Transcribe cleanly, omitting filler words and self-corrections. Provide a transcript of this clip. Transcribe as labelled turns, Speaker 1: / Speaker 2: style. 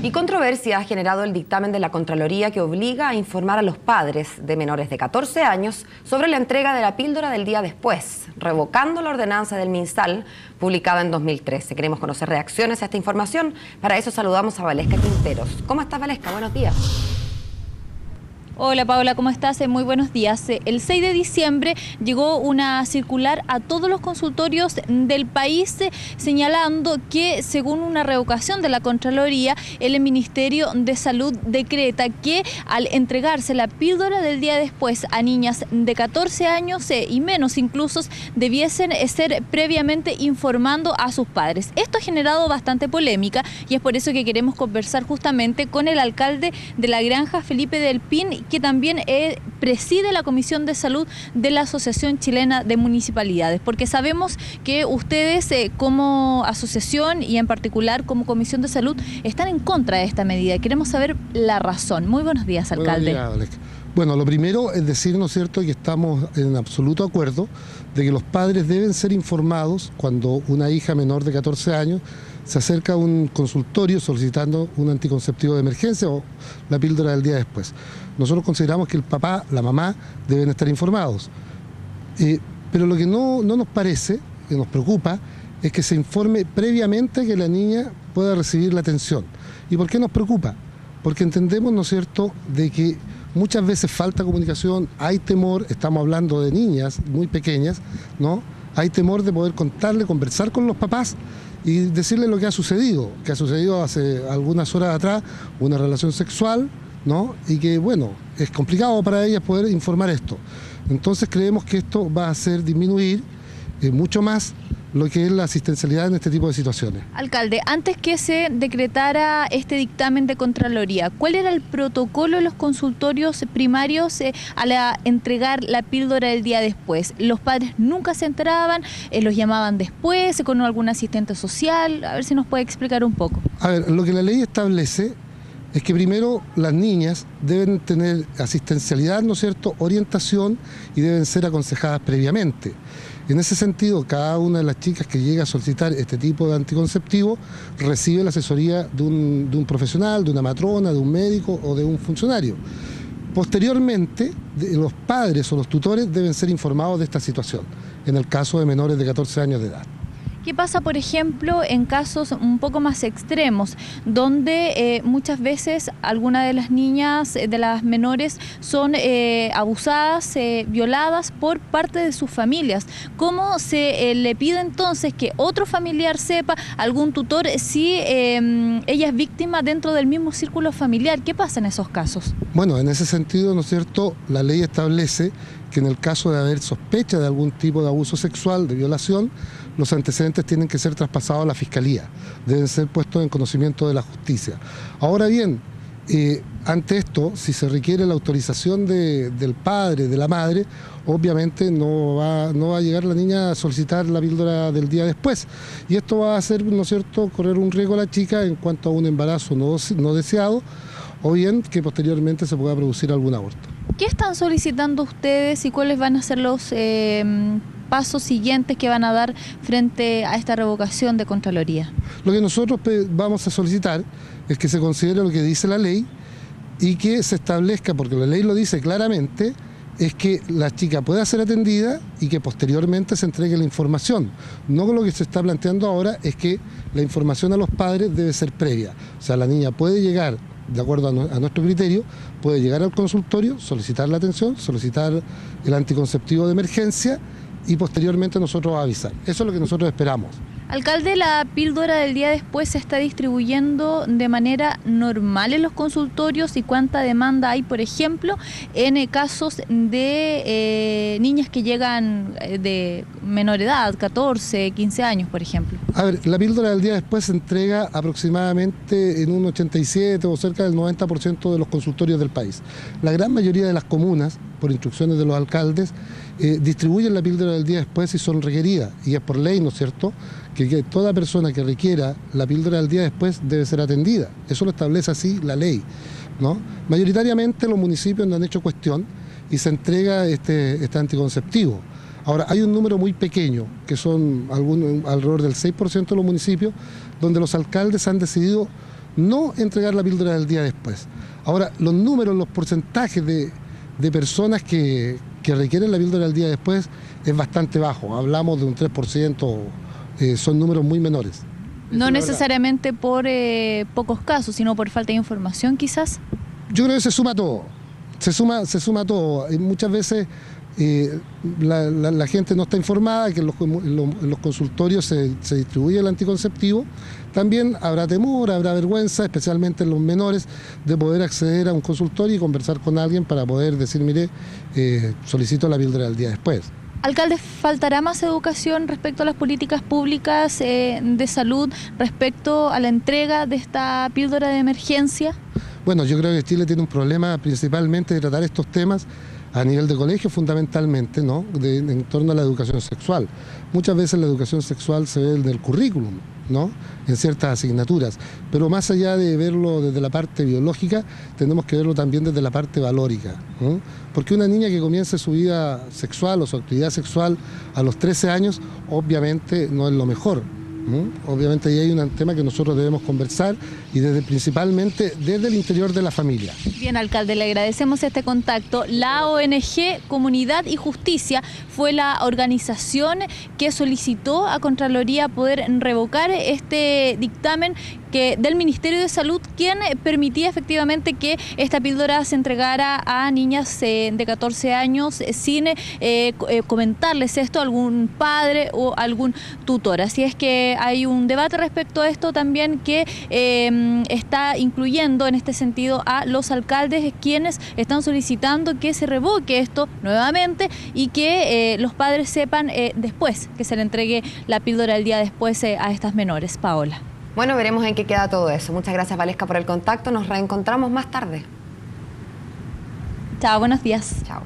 Speaker 1: Y controversia ha generado el dictamen de la Contraloría que obliga a informar a los padres de menores de 14 años sobre la entrega de la píldora del día después, revocando la ordenanza del MinSal publicada en 2013. Queremos conocer reacciones a esta información. Para eso saludamos a Valesca Quinteros. ¿Cómo estás, Valesca? Buenos días.
Speaker 2: Hola Paola, ¿cómo estás? Muy buenos días. El 6 de diciembre llegó una circular a todos los consultorios del país señalando que según una revocación de la Contraloría, el Ministerio de Salud decreta que al entregarse la píldora del día después a niñas de 14 años y menos incluso debiesen ser previamente informando a sus padres. Esto ha generado bastante polémica y es por eso que queremos conversar justamente con el alcalde de La Granja, Felipe del Pin, que también preside la Comisión de Salud de la Asociación Chilena de Municipalidades, porque sabemos que ustedes como asociación y en particular como Comisión de Salud están en contra de esta medida. Queremos saber la razón. Muy buenos días, alcalde.
Speaker 3: Buenos días, bueno, lo primero es decir, ¿no es cierto?, que estamos en absoluto acuerdo de que los padres deben ser informados cuando una hija menor de 14 años se acerca a un consultorio solicitando un anticonceptivo de emergencia o la píldora del día después. Nosotros consideramos que el papá, la mamá deben estar informados. Pero lo que no nos parece, que nos preocupa, es que se informe previamente que la niña pueda recibir la atención. ¿Y por qué nos preocupa? Porque entendemos, ¿no es cierto?, de que muchas veces falta comunicación, hay temor, estamos hablando de niñas muy pequeñas, ¿no? Hay temor de poder contarle, conversar con los papás y decirle lo que ha sucedido hace algunas horas atrás, una relación sexual, ¿no? Y que, bueno, es complicado para ellas poder informar esto. Entonces creemos que esto va a hacer disminuir mucho más lo que es la asistencialidad en este tipo de situaciones.
Speaker 2: Alcalde, antes que se decretara este dictamen de Contraloría, ¿cuál era el protocolo de los consultorios primarios al entregar la píldora el día después? ¿Los padres nunca se enteraban? ¿Los llamaban después con algún asistente social? A ver si nos puede explicar un poco.
Speaker 3: A ver, lo que la ley establece es que primero las niñas deben tener asistencialidad, ¿no es cierto?, orientación, y deben ser aconsejadas previamente. En ese sentido, cada una de las chicas que llega a solicitar este tipo de anticonceptivo recibe la asesoría de un profesional, de una matrona, de un médico o de un funcionario. Posteriormente, los padres o los tutores deben ser informados de esta situación, en el caso de menores de 14 años de edad.
Speaker 2: ¿Qué pasa, por ejemplo, en casos un poco más extremos, donde muchas veces algunas de las niñas, de las menores, son abusadas, violadas por parte de sus familias? ¿Cómo se le pide entonces que otro familiar sepa, algún tutor, si ella es víctima dentro del mismo círculo familiar? ¿Qué pasa en esos casos?
Speaker 3: Bueno, en ese sentido, ¿no es cierto?, la ley establece que en el caso de haber sospecha de algún tipo de abuso sexual, de violación, los antecedentes tienen que ser traspasados a la Fiscalía, deben ser puestos en conocimiento de la justicia. Ahora bien, ante esto, si se requiere la autorización del padre, de la madre, obviamente no va a llegar la niña a solicitar la píldora del día después. Y esto va a hacer, ¿no es cierto?, correr un riesgo a la chica en cuanto a un embarazo no deseado, o bien que posteriormente se pueda producir algún aborto.
Speaker 2: ¿Qué están solicitando ustedes y cuáles van a ser los pasos siguientes que van a dar frente a esta revocación de Contraloría?
Speaker 3: Lo que nosotros vamos a solicitar es que se considere lo que dice la ley y que se establezca, porque la ley lo dice claramente, es que la chica pueda ser atendida y que posteriormente se entregue la información. No lo que se está planteando ahora es que la información a los padres debe ser previa. O sea, la niña puede llegar, de acuerdo a nuestro criterio, puede llegar al consultorio, solicitar la atención, solicitar el anticonceptivo de emergencia y posteriormente nosotros avisar. Eso es lo que nosotros esperamos.
Speaker 2: Alcalde, ¿la píldora del día después se está distribuyendo de manera normal en los consultorios y cuánta demanda hay, por ejemplo, en casos de niñas que llegan de menor edad, 14, 15 años, por ejemplo?
Speaker 3: A ver, la píldora del día después se entrega aproximadamente en un 87 o cerca del 90% de los consultorios del país. La gran mayoría de las comunas, por instrucciones de los alcaldes, distribuyen la píldora del día después y son requeridas, y es por ley, ¿no es cierto?, que toda persona que requiera la píldora del día después debe ser atendida. Eso lo establece así la ley, ¿no? Mayoritariamente los municipios no han hecho cuestión y se entrega este anticonceptivo. Ahora, hay un número muy pequeño, que son alrededor del 6% de los municipios, donde los alcaldes han decidido no entregar la píldora del día después. Ahora, los números, los porcentajes de personas que requieren la píldora del día después es bastante bajo. Hablamos de un 3%, son números muy menores.
Speaker 2: No necesariamente por pocos casos, sino por falta de información quizás.
Speaker 3: Yo creo que se suma todo, se suma todo. Muchas veces la gente no está informada, que en los consultorios se distribuye el anticonceptivo. También habrá temor, habrá vergüenza, especialmente en los menores, de poder acceder a un consultorio y conversar con alguien para poder decir, mire, solicito la píldora del día después.
Speaker 2: Alcalde, ¿faltará más educación respecto a las políticas públicas de salud, respecto a la entrega de esta píldora de emergencia?
Speaker 3: Bueno, yo creo que Chile tiene un problema principalmente de tratar estos temas a nivel de colegio fundamentalmente, ¿no? En torno a la educación sexual. Muchas veces la educación sexual se ve del currículum, ¿no? En ciertas asignaturas, pero más allá de verlo desde la parte biológica, tenemos que verlo también desde la parte valórica, ¿no? Porque una niña que comience su vida sexual o su actividad sexual a los 13 años, obviamente no es lo mejor. Obviamente ahí hay un tema que nosotros debemos conversar y principalmente desde el interior de la familia.
Speaker 2: Bien, alcalde, le agradecemos este contacto. La ONG Comunidad y Justicia fue la organización que solicitó a Contraloría poder revocar este dictamen del Ministerio de Salud, quien permitía efectivamente que esta píldora se entregara a niñas de 14 años sin comentarles esto a algún padre o algún tutor. Así es que hay un debate respecto a esto también que está incluyendo en este sentido a los alcaldes, quienes están solicitando que se revoque esto nuevamente y que los padres sepan después que se le entregue la píldora el día después a estas menores. Paola.
Speaker 1: Bueno, veremos en qué queda todo eso. Muchas gracias, Valesca, por el contacto. Nos reencontramos más tarde.
Speaker 2: Chao, buenos días.
Speaker 1: Chao.